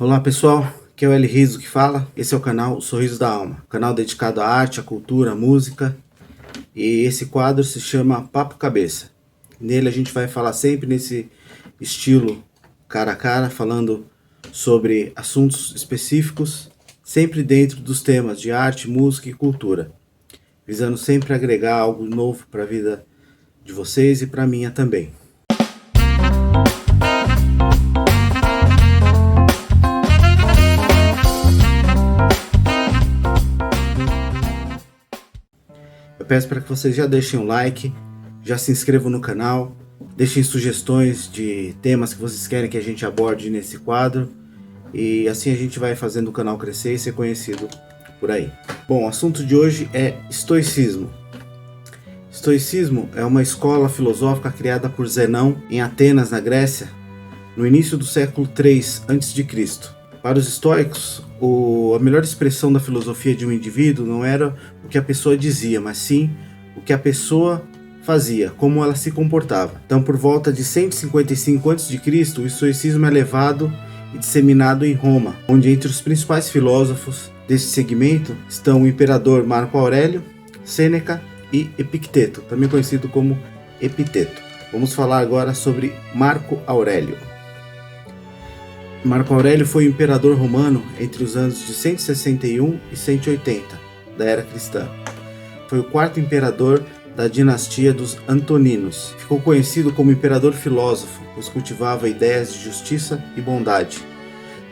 Olá pessoal, aqui é o Eli Riso que fala. Esse é o canal Sorriso da Alma, canal dedicado à arte, à cultura, à música. E esse quadro se chama Papo Cabeça. Nele a gente vai falar sempre nesse estilo cara a cara, falando sobre assuntos específicos, sempre dentro dos temas de arte, música e cultura, visando sempre agregar algo novo para a vida de vocês e para a minha também. Eu peço para que vocês já deixem um like, já se inscrevam no canal, deixem sugestões de temas que vocês querem que a gente aborde nesse quadro, e assim a gente vai fazendo o canal crescer e ser conhecido por aí. Bom, o assunto de hoje é estoicismo. Estoicismo é uma escola filosófica criada por Zenão em Atenas, na Grécia, no início do século III a.C. Para os estoicos, a melhor expressão da filosofia de um indivíduo não era o que a pessoa dizia, mas sim o que a pessoa fazia, como ela se comportava. Então, por volta de 155 a.C., o estoicismo é levado e disseminado em Roma, onde entre os principais filósofos desse segmento estão o imperador Marco Aurélio, Sêneca e Epicteto, também conhecido como Epiteto. Vamos falar agora sobre Marco Aurélio. Marco Aurélio foi o imperador romano entre os anos de 161 e 180 da era cristã. Foi o quarto imperador da dinastia dos Antoninos. Ficou conhecido como imperador filósofo, pois cultivava ideias de justiça e bondade.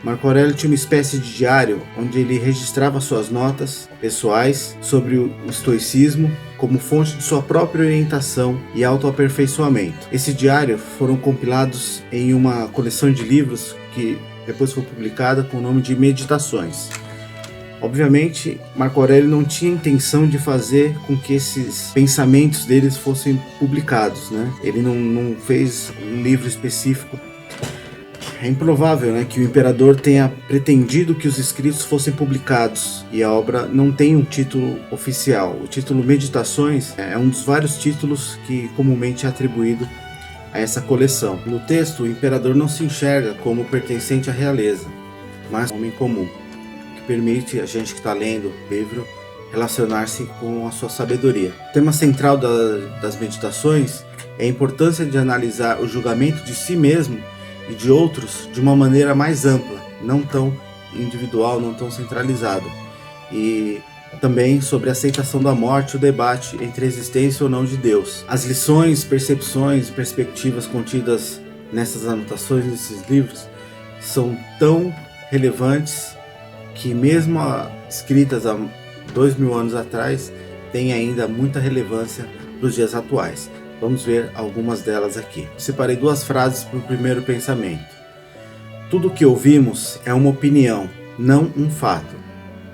Marco Aurélio tinha uma espécie de diário onde ele registrava suas notas pessoais sobre o estoicismo como fonte de sua própria orientação e autoaperfeiçoamento. Esse diário foram compilados em uma coleção de livros que depois foi publicada com o nome de Meditações. Obviamente, Marco Aurélio não tinha intenção de fazer com que esses pensamentos deles fossem publicados, né? Ele não fez um livro específico. É improvável, né, que o imperador tenha pretendido que os escritos fossem publicados, e a obra não tem um título oficial. O título Meditações é um dos vários títulos que comumente é atribuído a essa coleção. No texto, o imperador não se enxerga como pertencente à realeza, mas um homem comum, que permite a gente que está lendo o livro relacionar-se com a sua sabedoria. O tema central das meditações é a importância de analisar o julgamento de si mesmo e de outros de uma maneira mais ampla, não tão individual, não tão centralizada. E também sobre a aceitação da morte e o debate entre a existência ou não de Deus. As lições, percepções e perspectivas contidas nessas anotações, nesses livros, são tão relevantes que mesmo escritas há 2000 anos atrás, têm ainda muita relevância nos dias atuais. Vamos ver algumas delas aqui. Separei duas frases para o primeiro pensamento. Tudo o que ouvimos é uma opinião, não um fato.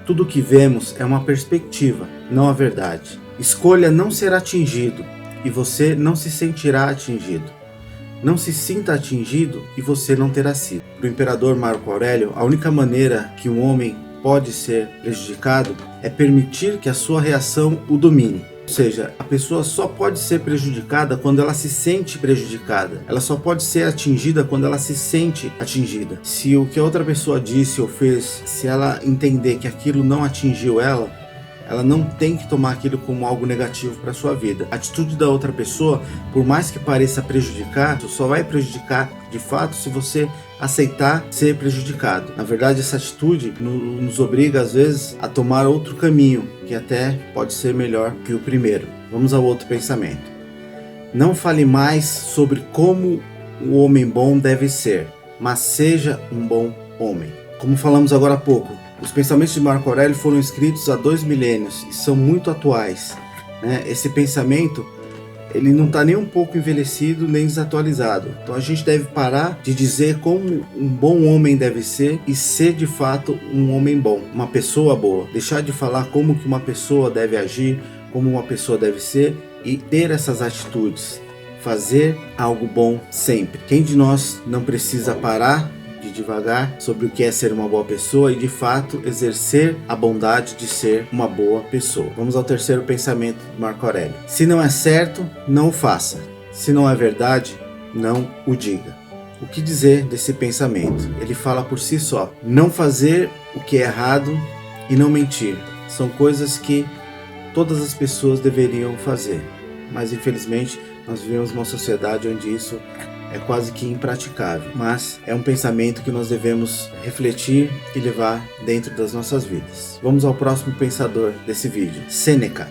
Tudo o que vemos é uma perspectiva, não a verdade. Escolha não ser atingido e você não se sentirá atingido. Não se sinta atingido e você não terá sido. Para o imperador Marco Aurélio, a única maneira que um homem pode ser prejudicado é permitir que a sua reação o domine. Ou seja, a pessoa só pode ser prejudicada quando ela se sente prejudicada. Ela só pode ser atingida quando ela se sente atingida. Se o que a outra pessoa disse ou fez, se ela entender que aquilo não atingiu ela, ela não tem que tomar aquilo como algo negativo para sua vida. A atitude da outra pessoa, por mais que pareça prejudicar, só vai prejudicar de fato se você aceitar ser prejudicado. Na verdade, essa atitude nos obriga às vezes a tomar outro caminho, que até pode ser melhor que o primeiro. Vamos ao outro pensamento. Não fale mais sobre como o homem bom deve ser, mas seja um bom homem. Como falamos agora há pouco, os pensamentos de Marco Aurélio foram escritos há 2 milênios e são muito atuais, né? Esse pensamento, ele não está nem um pouco envelhecido nem desatualizado. Então a gente deve parar de dizer como um bom homem deve ser e ser de fato um homem bom, uma pessoa boa. Deixar de falar como que uma pessoa deve agir, como uma pessoa deve ser e ter essas atitudes. Fazer algo bom sempre. Quem de nós não precisa parar de devagar sobre o que é ser uma boa pessoa e de fato exercer a bondade de ser uma boa pessoa? Vamos ao terceiro pensamento de Marco Aurélio. Se não é certo, não o faça. Se não é verdade, não o diga. O que dizer desse pensamento? Ele fala por si só. Não fazer o que é errado e não mentir são coisas que todas as pessoas deveriam fazer. Mas infelizmente nós vivemos uma sociedade onde isso é quase que impraticável. Mas é um pensamento que nós devemos refletir e levar dentro das nossas vidas. Vamos ao próximo pensador desse vídeo. Sêneca.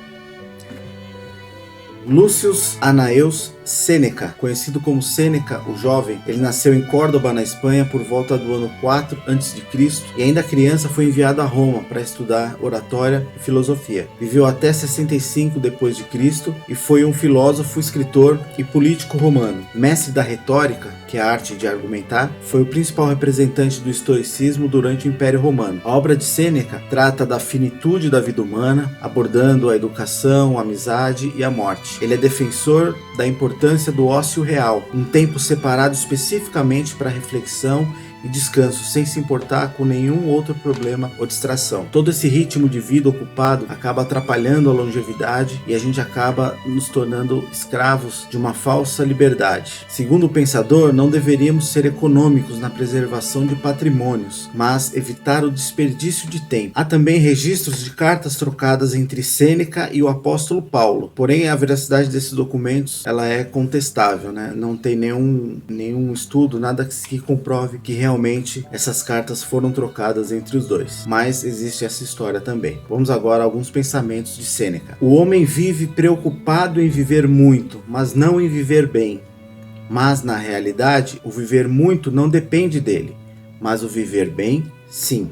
Lucius Anaeus Sêneca, conhecido como Sêneca o Jovem, ele nasceu em Córdoba, na Espanha, por volta do ano 4 a.C. e ainda criança foi enviado a Roma para estudar oratória e filosofia. Viveu até 65 d.C. e foi um filósofo, escritor e político romano. Mestre da retórica, que é a arte de argumentar, foi o principal representante do estoicismo durante o Império Romano. A obra de Sêneca trata da finitude da vida humana, abordando a educação, a amizade e a morte. Ele é defensor da importância do ócio real, um tempo separado especificamente para reflexão e descanso, sem se importar com nenhum outro problema ou distração. Todo esse ritmo de vida ocupado acaba atrapalhando a longevidade e a gente acaba nos tornando escravos de uma falsa liberdade. Segundo o pensador, não deveríamos ser econômicos na preservação de patrimônios, mas evitar o desperdício de tempo. Há também registros de cartas trocadas entre Sêneca e o apóstolo Paulo, porém a veracidade desses documentos ela é contestável, né? Não tem nenhum estudo, nada que comprove que realmente essas cartas foram trocadas entre os dois. Mas existe essa história também. Vamos agora a alguns pensamentos de Sêneca. O homem vive preocupado em viver muito, mas não em viver bem. Mas, na realidade, o viver muito não depende dele, mas o viver bem, sim.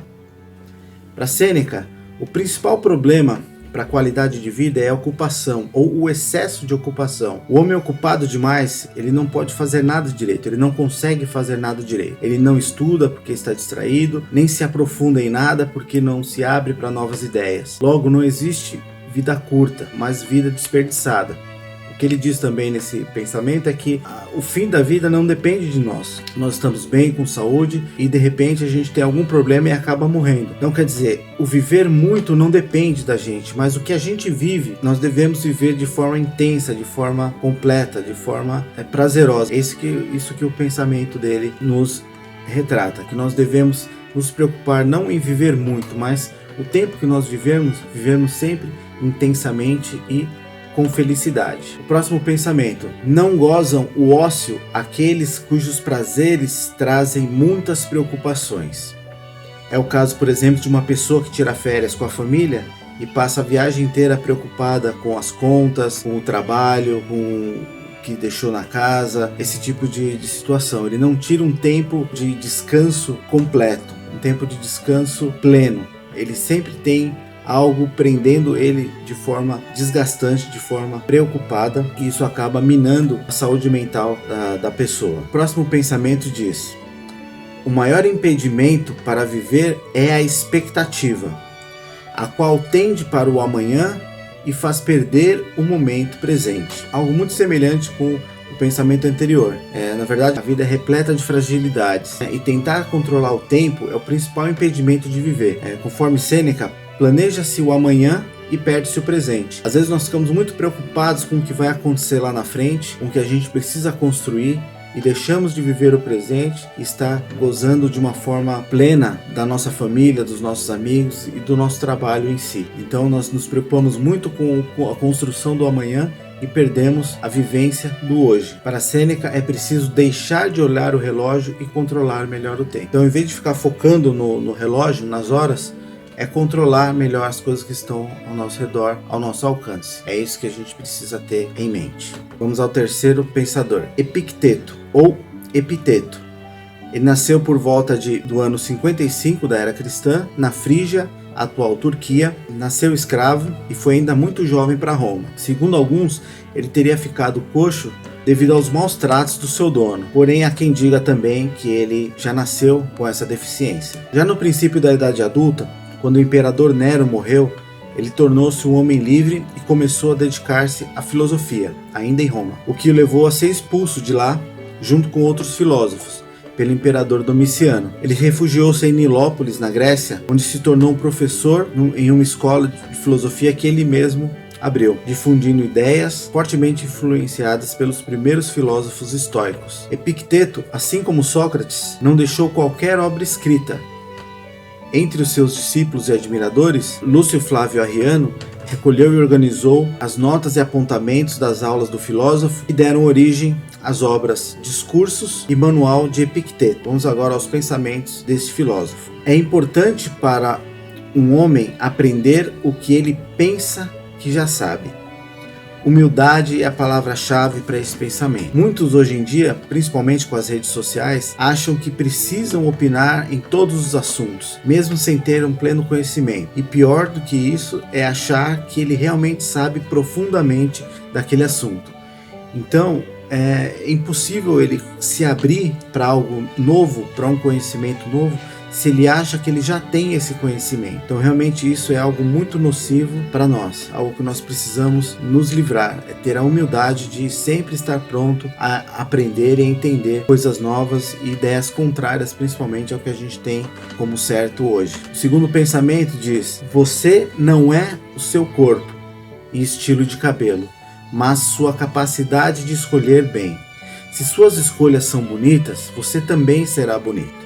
Para Sêneca, o principal problema para a qualidade de vida é a ocupação, ou o excesso de ocupação. O homem ocupado demais, ele não pode fazer nada direito, ele não consegue fazer nada direito. Ele não estuda porque está distraído, nem se aprofunda em nada porque não se abre para novas ideias. Logo, não existe vida curta, mas vida desperdiçada. O que ele diz também nesse pensamento é que o fim da vida não depende de nós. Nós estamos bem, com saúde, e de repente a gente tem algum problema e acaba morrendo. Então quer dizer, o viver muito não depende da gente, mas o que a gente vive, nós devemos viver de forma intensa, de forma completa, de forma prazerosa. Isso que o pensamento dele nos retrata, que nós devemos nos preocupar não em viver muito, mas o tempo que nós vivemos sempre intensamente e com felicidade. O próximo pensamento. Não gozam o ócio aqueles cujos prazeres trazem muitas preocupações. É o caso, por exemplo, de uma pessoa que tira férias com a família e passa a viagem inteira preocupada com as contas, com o trabalho, com o que deixou na casa, esse tipo de situação. Ele não tira um tempo de descanso completo, um tempo de descanso pleno. Ele sempre tem algo prendendo ele de forma desgastante, de forma preocupada, e isso acaba minando a saúde mental da pessoa. O próximo pensamento diz: o maior impedimento para viver é a expectativa, a qual tende para o amanhã e faz perder o momento presente. Algo muito semelhante com o pensamento anterior. Na verdade, a vida é repleta de fragilidades, e tentar controlar o tempo é o principal impedimento de viver. Conforme Sêneca, planeja-se o amanhã e perde-se o presente. Às vezes nós ficamos muito preocupados com o que vai acontecer lá na frente, com o que a gente precisa construir, e deixamos de viver o presente e estar gozando de uma forma plena da nossa família, dos nossos amigos e do nosso trabalho em si. Então nós nos preocupamos muito com a construção do amanhã e perdemos a vivência do hoje. Para Sêneca é preciso deixar de olhar o relógio e controlar melhor o tempo. Então, em vez de ficar focando no relógio, nas horas, é controlar melhor as coisas que estão ao nosso redor, ao nosso alcance. É isso que a gente precisa ter em mente. Vamos ao terceiro pensador, Epicteto, ou Epiteto. Ele nasceu por volta do ano 55 da era cristã, na Frígia, atual Turquia. Nasceu escravo e foi ainda muito jovem para Roma. Segundo alguns, ele teria ficado coxo devido aos maus tratos do seu dono. Porém, há quem diga também que ele já nasceu com essa deficiência. Já no princípio da idade adulta, quando o imperador Nero morreu, ele tornou-se um homem livre e começou a dedicar-se à filosofia, ainda em Roma, o que o levou a ser expulso de lá, junto com outros filósofos, pelo imperador Domiciano. Ele refugiou-se em Nilópolis, na Grécia, onde se tornou um professor em uma escola de filosofia que ele mesmo abreu, difundindo ideias fortemente influenciadas pelos primeiros filósofos estoicos. Epicteto, assim como Sócrates, não deixou qualquer obra escrita. Entre os seus discípulos e admiradores, Lúcio Flávio Arriano recolheu e organizou as notas e apontamentos das aulas do filósofo que deram origem às obras Discursos e Manual de Epicteto. Vamos agora aos pensamentos deste filósofo. É importante para um homem aprender o que ele pensa que já sabe. Humildade é a palavra-chave para esse pensamento. Muitos hoje em dia, principalmente com as redes sociais, acham que precisam opinar em todos os assuntos, mesmo sem ter um pleno conhecimento. E pior do que isso é achar que ele realmente sabe profundamente daquele assunto. Então, é impossível ele se abrir para algo novo, para um conhecimento novo, se ele acha que ele já tem esse conhecimento. Então realmente isso é algo muito nocivo para nós, algo que nós precisamos nos livrar, é ter a humildade de sempre estar pronto a aprender e entender coisas novas e ideias contrárias, principalmente ao que a gente tem como certo hoje. O segundo pensamento diz: você não é o seu corpo e estilo de cabelo, mas sua capacidade de escolher bem. Se suas escolhas são bonitas, você também será bonito.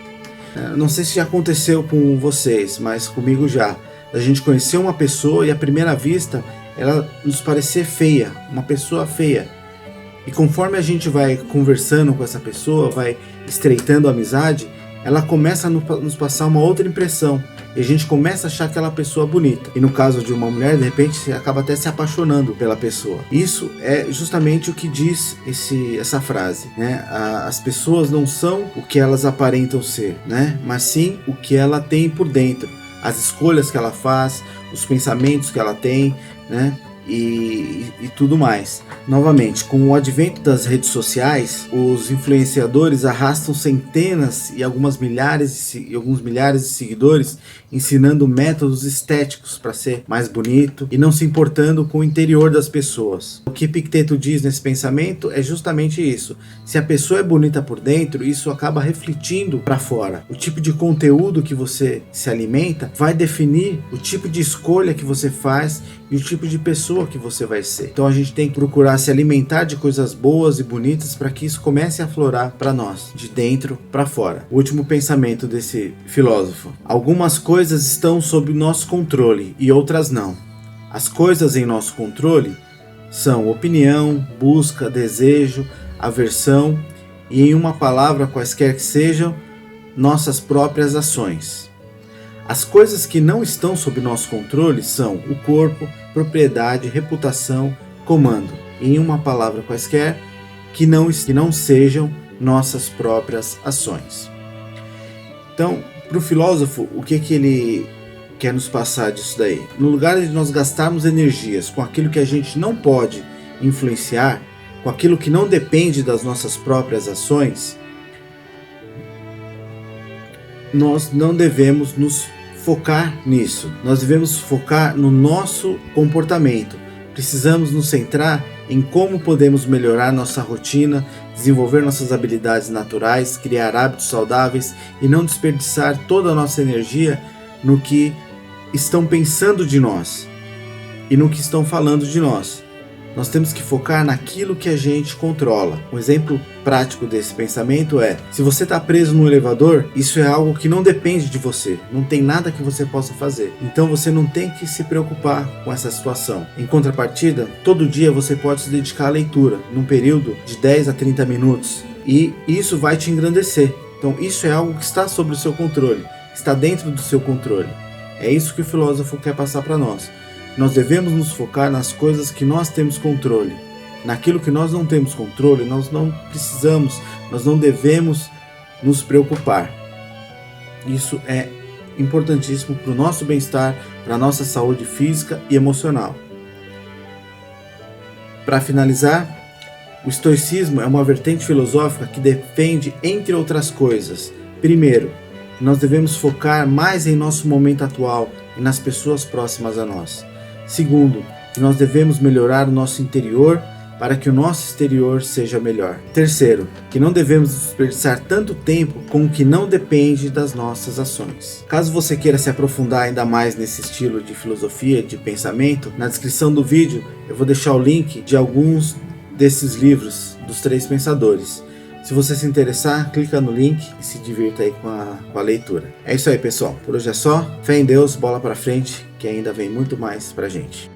Não sei se já aconteceu com vocês, mas comigo já. A gente conheceu uma pessoa e à primeira vista ela nos parecer feia, uma pessoa feia. E conforme a gente vai conversando com essa pessoa, vai estreitando a amizade, ela começa a nos passar uma outra impressão. E a gente começa a achar aquela pessoa bonita. E no caso de uma mulher, de repente, você acaba até se apaixonando pela pessoa. Isso é justamente o que diz essa frase, né? As pessoas não são o que elas aparentam ser, né? Mas sim o que ela tem por dentro. As escolhas que ela faz, os pensamentos que ela tem, né? E tudo mais. Novamente, com o advento das redes sociais, os influenciadores arrastam centenas e alguns milhares de seguidores, ensinando métodos estéticos para ser mais bonito e não se importando com o interior das pessoas. O que Epicteto diz nesse pensamento é justamente isso. Se a pessoa é bonita por dentro, isso acaba refletindo para fora. O tipo de conteúdo que você se alimenta vai definir o tipo de escolha que você faz e o tipo de pessoa que você vai ser. Então a gente tem que procurar se alimentar de coisas boas e bonitas para que isso comece a aflorar para nós, de dentro para fora. O último pensamento desse filósofo: algumas coisas estão sob nosso controle e outras não. As coisas em nosso controle são opinião, busca, desejo, aversão e, em uma palavra, quaisquer que sejam, nossas próprias ações. As coisas que não estão sob nosso controle são o corpo, propriedade, reputação, comando. E, em uma palavra quaisquer, que não sejam nossas próprias ações. Então, para o filósofo, o que ele quer nos passar disso daí? No lugar de nós gastarmos energias com aquilo que a gente não pode influenciar, com aquilo que não depende das nossas próprias ações, nós não devemos nos focar nisso. Nós devemos focar no nosso comportamento. Precisamos nos centrar em como podemos melhorar nossa rotina, desenvolver nossas habilidades naturais, criar hábitos saudáveis e não desperdiçar toda a nossa energia no que estão pensando de nós e no que estão falando de nós. Nós temos que focar naquilo que a gente controla. Um exemplo prático desse pensamento é: se você está preso no elevador, isso é algo que não depende de você, não tem nada que você possa fazer. Então você não tem que se preocupar com essa situação. Em contrapartida, todo dia você pode se dedicar à leitura, num período de 10 a 30 minutos, e isso vai te engrandecer. Então isso é algo que está sob o seu controle, está dentro do seu controle. É isso que o filósofo quer passar para nós. Nós devemos nos focar nas coisas que nós temos controle. Naquilo que nós não temos controle, nós não precisamos, nós não devemos nos preocupar. Isso é importantíssimo para o nosso bem-estar, para a nossa saúde física e emocional. Para finalizar, o estoicismo é uma vertente filosófica que defende, entre outras coisas, primeiro, nós devemos focar mais em nosso momento atual e nas pessoas próximas a nós. Segundo, que nós devemos melhorar o nosso interior para que o nosso exterior seja melhor. Terceiro, que não devemos desperdiçar tanto tempo com o que não depende das nossas ações. Caso você queira se aprofundar ainda mais nesse estilo de filosofia, de pensamento, na descrição do vídeo eu vou deixar o link de alguns desses livros dos três pensadores. Se você se interessar, clica no link e se divirta aí com a leitura. É isso aí, pessoal. Por hoje é só. Fé em Deus, bola pra frente, que ainda vem muito mais pra gente.